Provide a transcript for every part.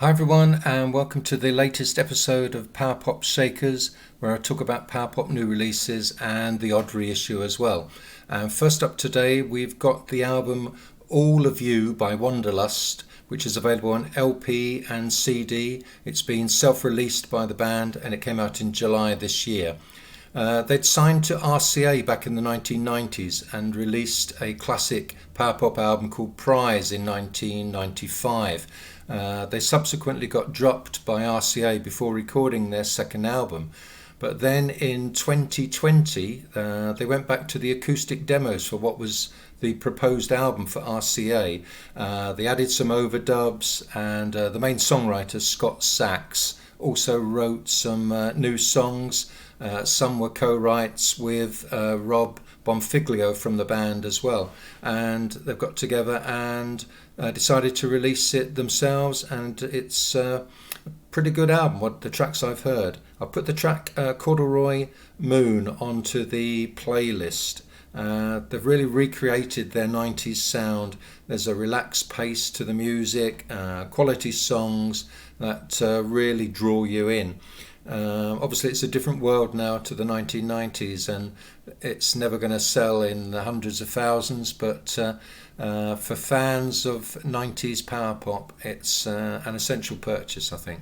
Hi everyone, and welcome to the latest episode of Power Pop Shakers, where I talk about Power Pop new releases and the odd reissue as well. And first up today, we've got the album All of You by Wanderlust, which is available on LP and CD. It's been self-released by the band and it came out in July this year. They'd signed to RCA back in the 1990s and released a classic power pop album called Prize in 1995. They subsequently got dropped by RCA before recording their second album. But then in 2020, they went back to the acoustic demos for what was the proposed album for RCA. They added some overdubs, and the main songwriter, Scott Sachs, also wrote some new songs. Some were co-writes with Rob Bonfiglio from the band as well, and they've got together and decided to release it themselves, and it's a pretty good album, what the tracks I've heard. I put the track Corduroy Moon onto the playlist. They've really recreated their 90s sound. There's a relaxed pace to the music, quality songs that really draw you in. Obviously it's a different world now to the 1990s, and it's never going to sell in the hundreds of thousands, but for fans of 90s power pop, it's an essential purchase, I think.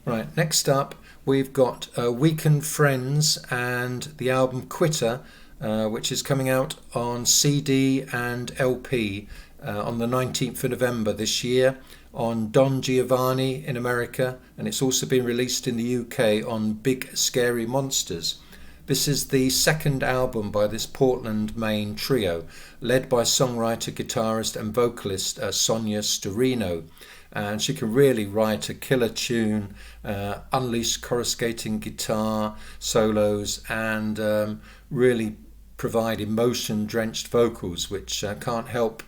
Right, next up we've got Weekend Friends and the album Quitter, which is coming out on CD and LP on the 19th of November this year on Don Giovanni in America, and it's also been released in the UK on Big Scary Monsters. This is the second album by this Portland, Maine trio, led by songwriter, guitarist and vocalist Sonia Storino. And she can really write a killer tune, unleash coruscating guitar solos, and really provide emotion-drenched vocals, which can't help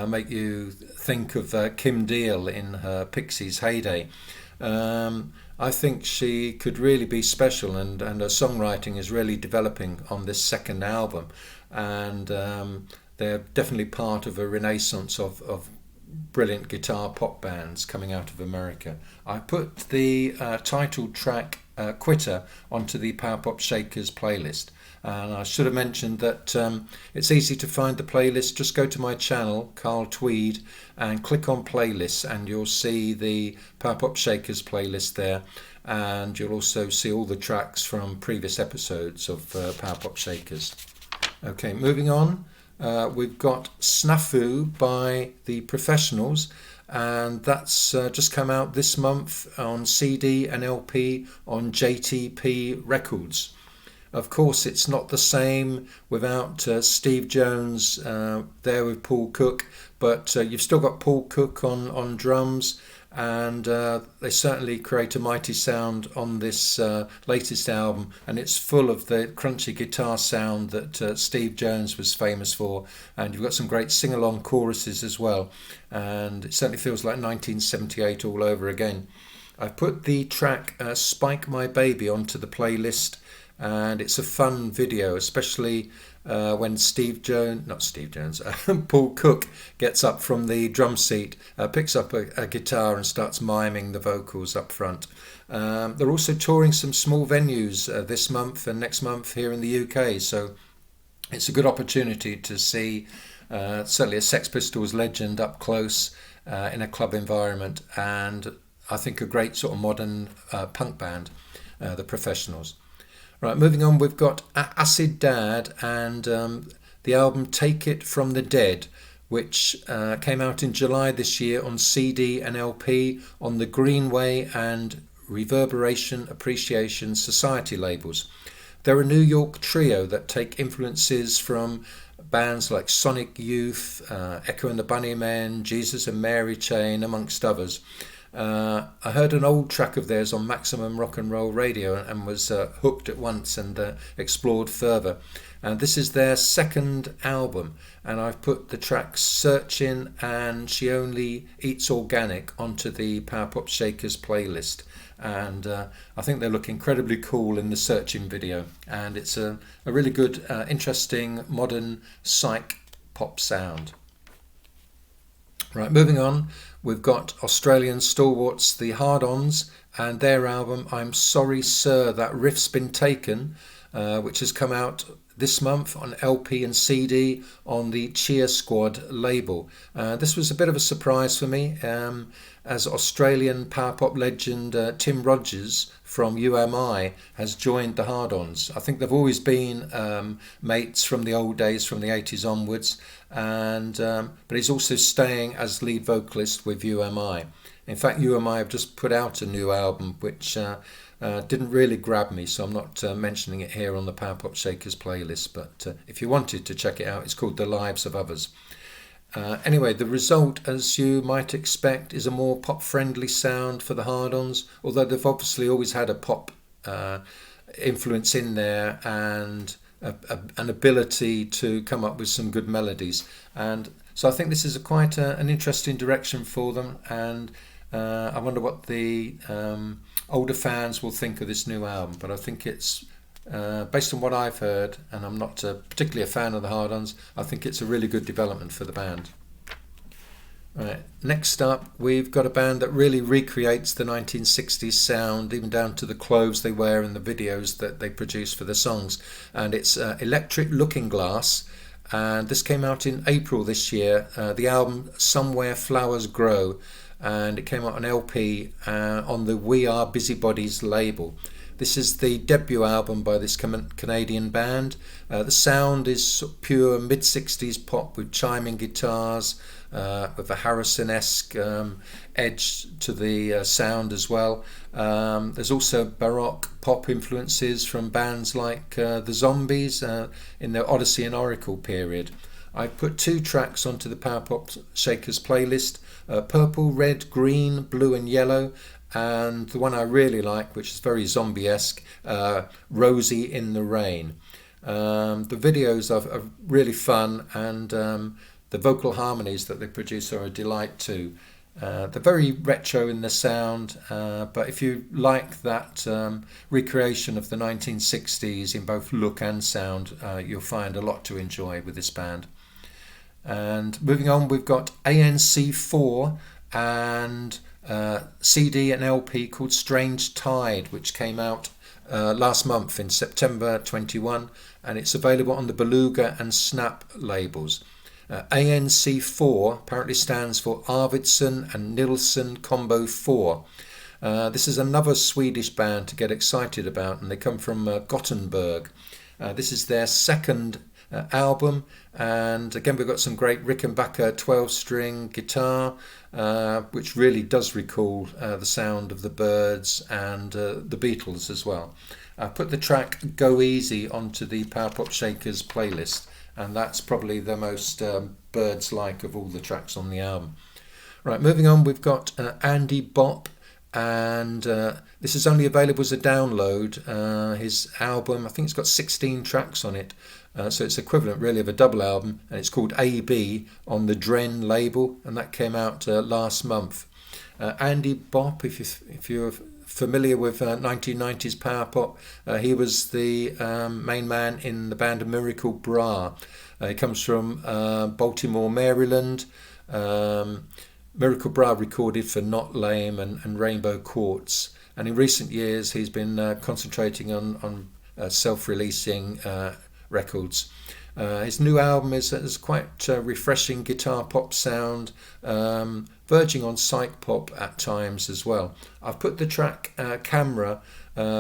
make you think of Kim Deal in her Pixies heyday. I think she could really be special, and her songwriting is really developing on this second album, and they're definitely part of a renaissance of brilliant guitar pop bands coming out of America. I put the title track Quitter onto the Power Pop Shakers playlist. And I should have mentioned that it's easy to find the playlist. Just go to my channel, Carl Tweed, and click on playlists, and you'll see the Power Pop Shakers playlist there. And you'll also see all the tracks from previous episodes of Power Pop Shakers. Okay, moving on. We've got Snafu by The Professionals, and that's just come out this month on CD and LP on JTP Records. Of course, it's not the same without Steve Jones there with Paul Cook, but you've still got Paul Cook on drums, and they certainly create a mighty sound on this latest album, and it's full of the crunchy guitar sound that Steve Jones was famous for, and you've got some great sing-along choruses as well, and it certainly feels like 1978 all over again. I've put the track Spike My Baby onto the playlist, and it's a fun video, especially when Paul Cook gets up from the drum seat, picks up a guitar and starts miming the vocals up front. They're also touring some small venues this month and next month here in the UK, so it's a good opportunity to see certainly a Sex Pistols legend up close in a club environment, and I think a great sort of modern punk band, The Professionals. Right, moving on, we've got Acid Dad and the album Take It From the Dead, which came out in July this year on CD and LP on the Greenway and Reverberation Appreciation Society labels. They're a New York trio that take influences from bands like Sonic Youth, Echo and the Bunnymen, Jesus and Mary Chain, amongst others. I heard an old track of theirs on Maximum Rock and Roll Radio and was hooked at once and explored further. And this is their second album, and I've put the tracks Searchin' and She Only Eats Organic onto the Power Pop Shakers playlist. And I think they look incredibly cool in the Searchin' video, and it's a really good, interesting, modern psych pop sound. Right, moving on, we've got Australian stalwarts, the Hard-ONS, and their album I'm Sorry Sir That Riff's Been Taken, which has come out this month on LP and CD on the Cheersquad label. This was a bit of a surprise for me, as Australian power pop legend Tim Rogers from UMI has joined the Hard-ONS. I think they've always been mates from the old days, from the 80s onwards, and but he's also staying as lead vocalist with UMI. In fact, UMI have just put out a new album which didn't really grab me, so I'm not mentioning it here on the Power Pop Shakers playlist, but if you wanted to check it out, it's called The Lives of Others. Anyway, the result, as you might expect, is a more pop-friendly sound for the Hard-ONS, although they've obviously always had a pop influence in there and an ability to come up with some good melodies. And so I think this is quite an interesting direction for them, and I wonder what the older fans will think of this new album. But I think it's, based on what I've heard, and I'm not particularly a fan of the Hard-ONS, I think it's a really good development for the band. Right. Next up, we've got a band that really recreates the 1960s sound, even down to the clothes they wear and the videos that they produce for the songs. And it's Electric Looking Glass, and this came out in April this year. The album Somewhere Flowers Grow, and it came out on LP on the We Are Busybodies label. This is the debut album by this Canadian band. The sound is pure mid-60s pop with chiming guitars, with a Harrison-esque edge to the sound as well. There's also Baroque pop influences from bands like the Zombies in their Odyssey and Oracle period. I've put 2 tracks onto the Power Pop Shakers playlist, Purple, Red, Green, Blue and Yellow, and the one I really like, which is very zombie-esque, Rosie in the Rain. The videos are really fun, and the vocal harmonies that they produce are a delight too. They're very retro in the sound, but if you like that recreation of the 1960s in both look and sound, you'll find a lot to enjoy with this band. And moving on, we've got ANC4 and CD and LP called Strange Tide, which came out last month in September 21, and it's available on the Beluga and Snap labels. ANC4 apparently stands for Arvidsson and Nilsson Combo 4. This is another Swedish band to get excited about, and they come from Gothenburg. This is their second album, and again we've got some great Rickenbacker 12-string guitar, which really does recall the sound of the Byrds and the Beatles as well. I put the track Go Easy onto the Power Pop Shakers playlist, and that's probably the most Byrds-like of all the tracks on the album. Right, moving on, we've got Andy BOPP, and this is only available as a download. His album, I think it's got 16 tracks on it, so it's equivalent really of a double album, and it's called AB on the Dren label, and that came out last month. Andy BOPP, if you're familiar with 1990s power pop, he was the main man in the band Miracle Bra. He comes from Baltimore, Maryland. Miracle Bra recorded for Not Lame and Rainbow Quartz, and in recent years he's been concentrating on self-releasing records. His new album is quite refreshing guitar pop sound, verging on psych pop at times as well. I've put the track Camera,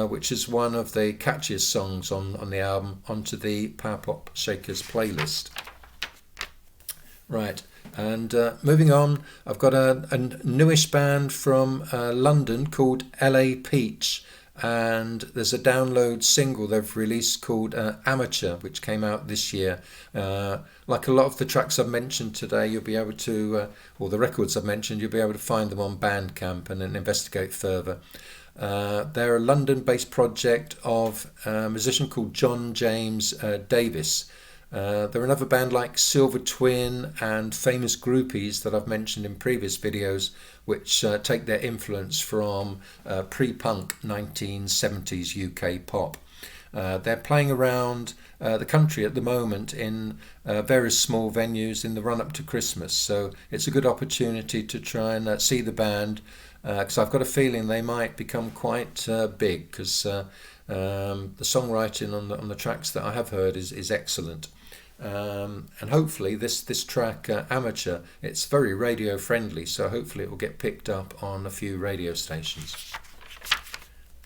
which is one of the catchiest songs on the album, onto the Power Pop Shakers playlist. Right, and moving on, I've got a newish band from London called LA Peach, and there's a download single they've released called Amateur, which came out this year. Like a lot of the tracks I've mentioned today, you'll be able to, or the records I've mentioned, you'll be able to find them on Bandcamp and then investigate further. They're a London-based project of a musician called John James Davis. They're another band like Silver Twin and Famous Groupies that I've mentioned in previous videos, which take their influence from pre-punk 1970s UK pop. They're playing around the country at the moment in various small venues in the run-up to Christmas, so it's a good opportunity to try and see the band, because I've got a feeling they might become quite big, because the songwriting on the tracks that I have heard is excellent. And hopefully this track, Amateur, it's very radio friendly, so hopefully it will get picked up on a few radio stations.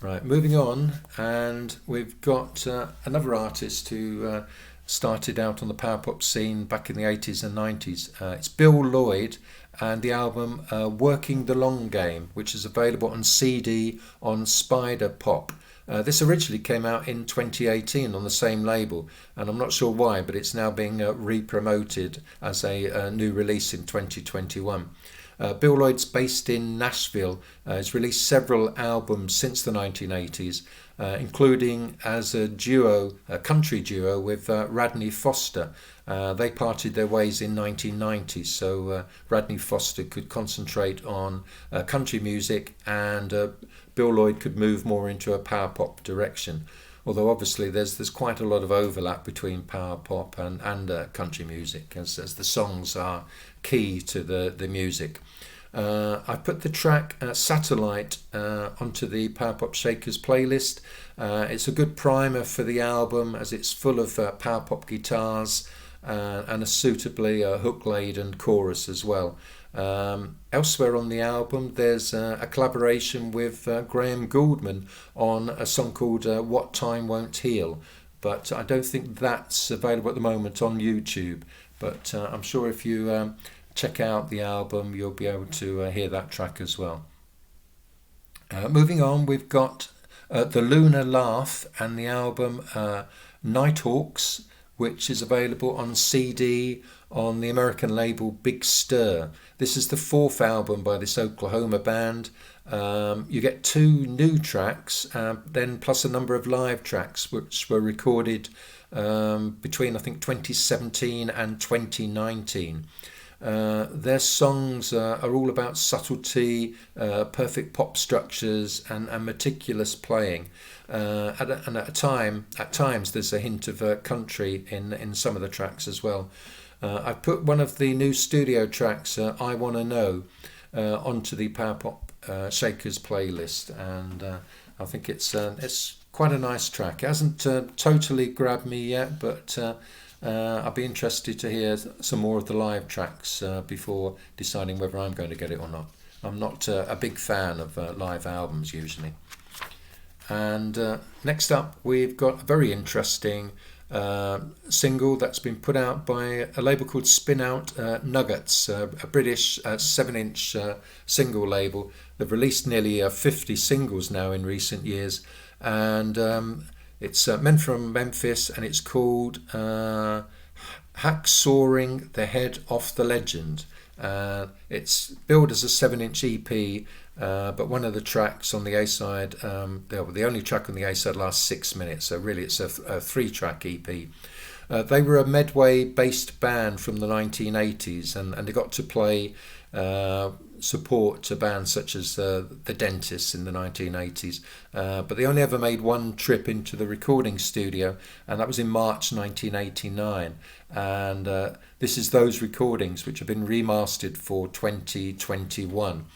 Right, moving on, and we've got another artist who started out on the power pop scene back in the 80s and 90s. It's Bill Lloyd, and the album Working the Long Game, which is available on CD on Spider Pop. This originally came out in 2018 on the same label, and I'm not sure why, but it's now being re-promoted as a new release in 2021. Bill Lloyd's based in Nashville. He's released several albums since the 1980s, including as a duo, a country duo with Radney Foster. They parted their ways in 1990, so Radney Foster could concentrate on country music, and Bill Lloyd could move more into a power pop direction. Although obviously there's quite a lot of overlap between power pop and country music, as the songs are key to the music. I put the track Satellite onto the Power Pop Shakers playlist. It's a good primer for the album, as it's full of power pop guitars and a suitably hook-laden chorus as well. Elsewhere on the album there's a collaboration with Graham Gouldman on a song called What Time Won't Heal, but I don't think that's available at the moment on YouTube, but I'm sure if you check out the album you'll be able to hear that track as well. Moving on, we've got The Lunar Laugh and the album Nighthawks, which is available on CD on the American label Big Stir. This is the fourth album by this Oklahoma band. You get 2 new tracks, then plus a number of live tracks which were recorded between I think 2017 and 2019. Their songs are all about subtlety, perfect pop structures, and meticulous playing. At times there's a hint of country in some of the tracks as well. I've put one of the new studio tracks, I Wanna Know, onto the Power Pop Shakers playlist, and I think it's quite a nice track. It hasn't totally grabbed me yet, but I'll be interested to hear some more of the live tracks before deciding whether I'm going to get it or not. I'm not a big fan of live albums usually. And next up we've got a very interesting single that's been put out by a label called Spin Out Nuggets, a British 7-inch single label. They've released nearly 50 singles now in recent years, and it's men from Memphis, and it's called Hacksawing the Head Off the Legend. It's billed as a 7-inch EP, but one of the tracks on the A-side, the only track on the A-side lasts 6 minutes, so really it's a 3-track EP. They were a Medway-based band from the 1980s, and they got to play support to bands such as the Dentists in the 1980s, but they only ever made one trip into the recording studio, and that was in March 1989, and this is those recordings which have been remastered for 2021.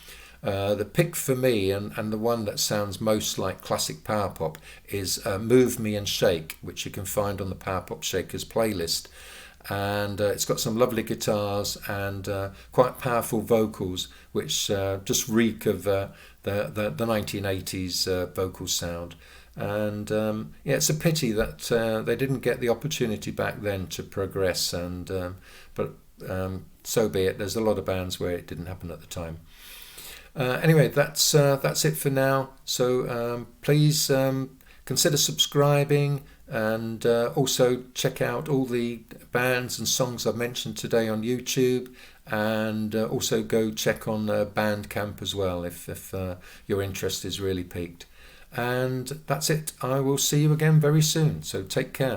The pick for me, and the one that sounds most like classic power pop, is Move Me and Shake, which you can find on the Power Pop Shakers playlist. And it's got some lovely guitars and quite powerful vocals, which just reek of the 1980s vocal sound. And yeah, it's a pity that they didn't get the opportunity back then to progress, and but so be it. There's a lot of bands where it didn't happen at the time. Anyway, that's it for now. So please consider subscribing, and also check out all the bands and songs I've mentioned today on YouTube, and also go check on Bandcamp as well if your interest is really piqued. And that's it. I will see you again very soon, so take care.